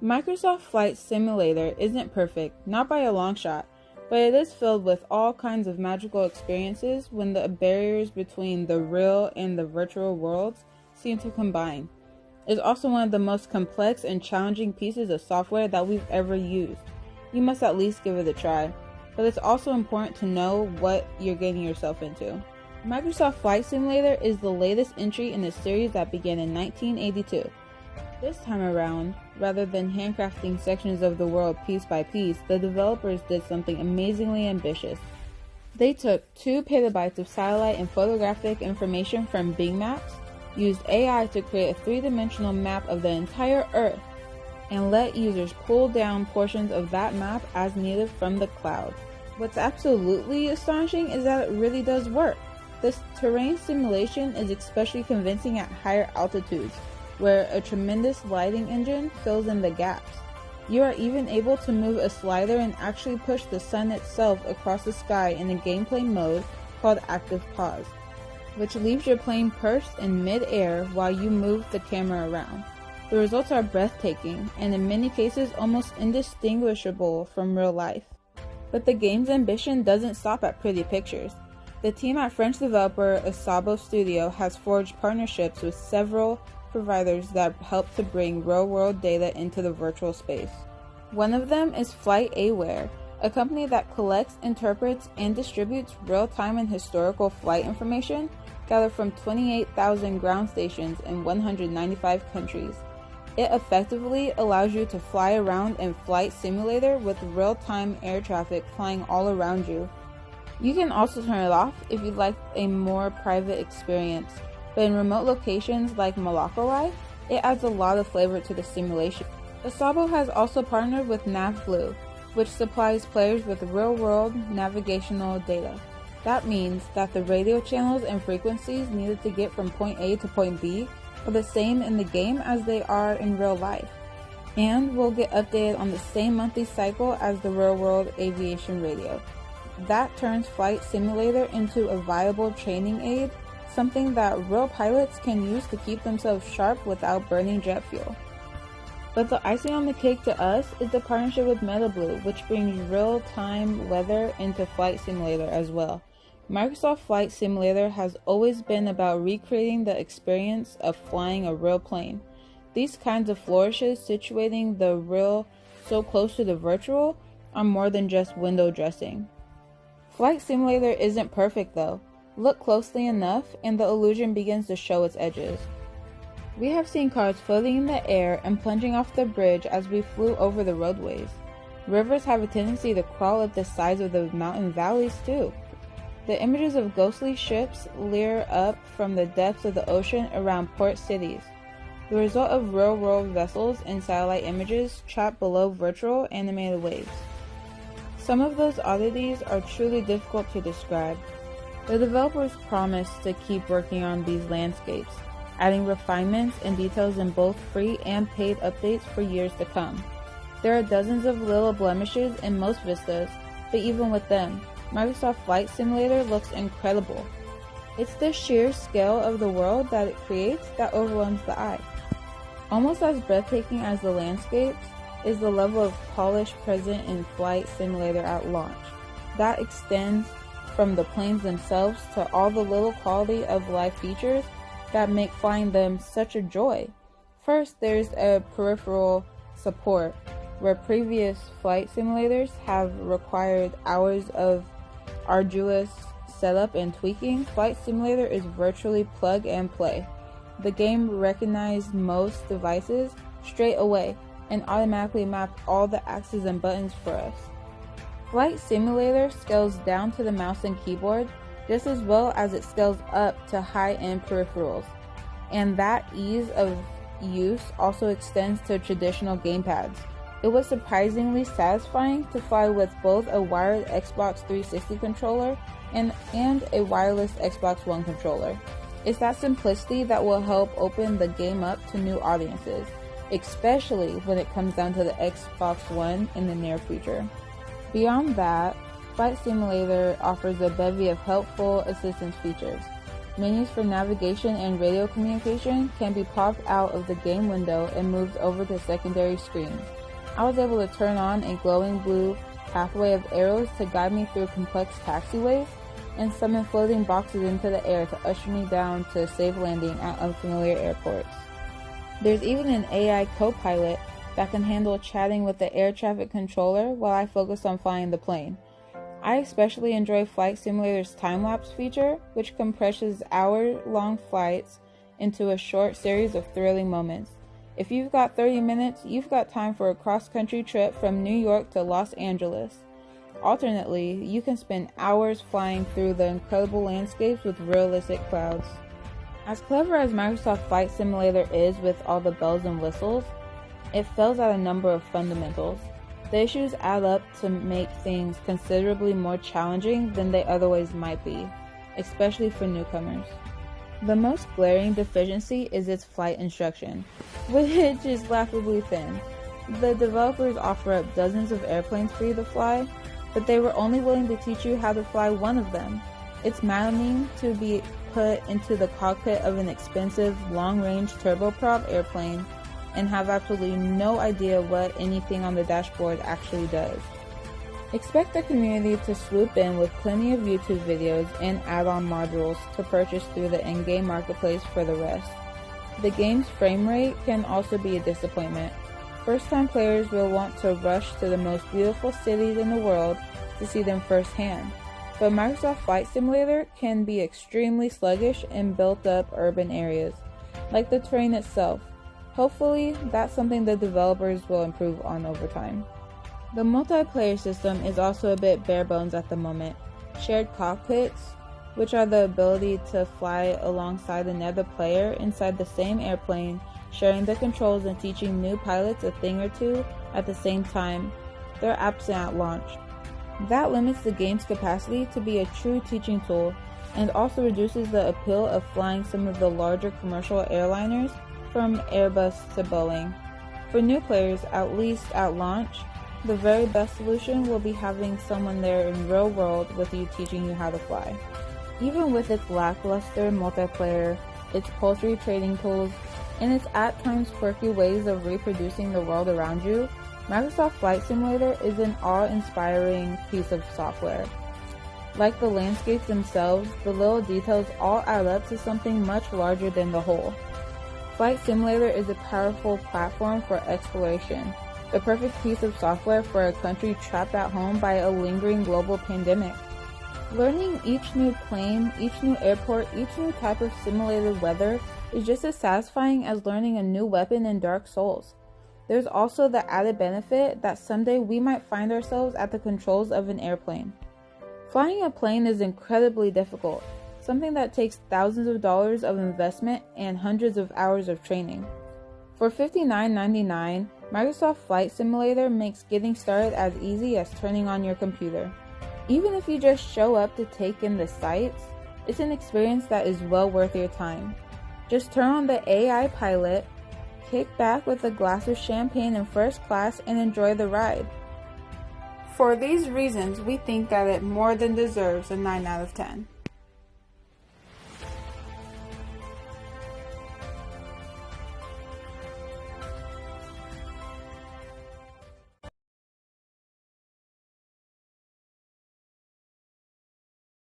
Microsoft Flight Simulator isn't perfect, not by a long shot, but it is filled with all kinds of magical experiences when the barriers between the real and the virtual worlds seem to combine. It's also one of the most complex and challenging pieces of software that we've ever used. You must at least give it a try, but it's also important to know what you're getting yourself into. Microsoft Flight Simulator is the latest entry in a series that began in 1982. This time around, rather than handcrafting sections of the world piece by piece, the developers did something amazingly ambitious. They took 2 petabytes of satellite and photographic information from Bing Maps, used AI to create a 3-dimensional map of the entire Earth, and let users pull down portions of that map as needed from the cloud. What's absolutely astonishing is that it really does work. This terrain simulation is especially convincing at higher altitudes, where a tremendous lighting engine fills in the gaps. You are even able to move a slider and actually push the sun itself across the sky in a gameplay mode called Active Pause, which leaves your plane perched in mid-air while you move the camera around. The results are breathtaking, and in many cases almost indistinguishable from real life. But the game's ambition doesn't stop at pretty pictures. The team at French developer Asabo Studio has forged partnerships with several providers that help to bring real-world data into the virtual space. One of them is FlightAware, a company that collects, interprets, and distributes real-time and historical flight information gathered from 28,000 ground stations in 195 countries. It effectively allows you to fly around in Flight Simulator with real-time air traffic flying all around you. You can also turn it off if you'd like a more private experience, but in remote locations like Molokai, it adds a lot of flavor to the simulation. Asabo has also partnered with NavBlue, which supplies players with real-world navigational data. That means that the radio channels and frequencies needed to get from point A to point B are the same in the game as they are in real life, and will get updated on the same monthly cycle as the real-world aviation radio. That turns Flight Simulator into a viable training aid, something that real pilots can use to keep themselves sharp without burning jet fuel. But the icing on the cake to us is the partnership with MetaBlue, which brings real-time weather into Flight Simulator as well. Microsoft Flight Simulator has always been about recreating the experience of flying a real plane. These kinds of flourishes situating the real so close to the virtual are more than just window dressing. Flight Simulator isn't perfect though. Look closely enough and the illusion begins to show its edges. We have seen cars floating in the air and plunging off the bridge as we flew over the roadways. Rivers have a tendency to crawl up the sides of the mountain valleys too. The images of ghostly ships leer up from the depths of the ocean around port cities, the result of real-world vessels and satellite images trapped below virtual animated waves. Some of those oddities are truly difficult to describe. The developers promise to keep working on these landscapes, adding refinements and details in both free and paid updates for years to come. There are dozens of little blemishes in most vistas, but even with them, Microsoft Flight Simulator looks incredible. It's the sheer scale of the world that it creates that overwhelms the eye. Almost as breathtaking as the landscapes is the level of polish present in Flight Simulator at launch. That extends from the planes themselves to all the little quality of life features that make flying them such a joy. First, there's a peripheral support, where previous flight simulators have required hours of arduous setup and tweaking. Flight Simulator is virtually plug and play. The game recognized most devices straight away and automatically mapped all the axes and buttons for us. Flight Simulator scales down to the mouse and keyboard just as well as it scales up to high-end peripherals, and that ease of use also extends to traditional gamepads. It was surprisingly satisfying to fly with both a wired Xbox 360 controller and a wireless Xbox One controller. It's that simplicity that will help open the game up to new audiences, especially when it comes down to the Xbox One in the near future. Beyond that, Flight Simulator offers a bevy of helpful assistance features. Menus for navigation and radio communication can be popped out of the game window and moved over to secondary screens. I was able to turn on a glowing blue pathway of arrows to guide me through complex taxiways and summon floating boxes into the air to usher me down to a safe landing at unfamiliar airports. There's even an AI co-pilot that can handle chatting with the air traffic controller while I focus on flying the plane. I especially enjoy Flight Simulator's time-lapse feature, which compresses hour-long flights into a short series of thrilling moments. If you've got 30 minutes, you've got time for a cross-country trip from New York to Los Angeles. Alternately, you can spend hours flying through the incredible landscapes with realistic clouds. As clever as Microsoft Flight Simulator is with all the bells and whistles, it fails at a number of fundamentals. The issues add up to make things considerably more challenging than they otherwise might be, especially for newcomers. The most glaring deficiency is its flight instruction, which is laughably thin. The developers offer up dozens of airplanes for you to fly, but they were only willing to teach you how to fly one of them. It's maddening to be put into the cockpit of an expensive, long-range turboprop airplane and have absolutely no idea what anything on the dashboard actually does. Expect the community to swoop in with plenty of YouTube videos and add-on modules to purchase through the in-game marketplace for the rest. The game's frame rate can also be a disappointment. First-time players will want to rush to the most beautiful cities in the world to see them firsthand, but Microsoft Flight Simulator can be extremely sluggish in built-up urban areas, like the terrain itself. Hopefully, that's something the developers will improve on over time. The multiplayer system is also a bit bare bones at the moment. Shared cockpits, which are the ability to fly alongside another player inside the same airplane, sharing the controls and teaching new pilots a thing or two at the same time, they're absent at launch. That limits the game's capacity to be a true teaching tool and also reduces the appeal of flying some of the larger commercial airliners from Airbus to Boeing. For new players, at least at launch, the very best solution will be having someone there in real world with you teaching you how to fly. Even with its lackluster multiplayer, its paltry trading tools, and its at times quirky ways of reproducing the world around you, Microsoft Flight Simulator is an awe-inspiring piece of software. Like the landscapes themselves, the little details all add up to something much larger than the whole. Flight Simulator is a powerful platform for exploration, the perfect piece of software for a country trapped at home by a lingering global pandemic. Learning each new plane, each new airport, each new type of simulated weather is just as satisfying as learning a new weapon in Dark Souls. There's also the added benefit that someday we might find ourselves at the controls of an airplane. Flying a plane is incredibly difficult, something that takes thousands of dollars of investment and hundreds of hours of training. For $59.99, Microsoft Flight Simulator makes getting started as easy as turning on your computer. Even if you just show up to take in the sights, it's an experience that is well worth your time. Just turn on the AI pilot, kick back with a glass of champagne in first class, and enjoy the ride. For these reasons, we think that it more than deserves a 9 out of 10.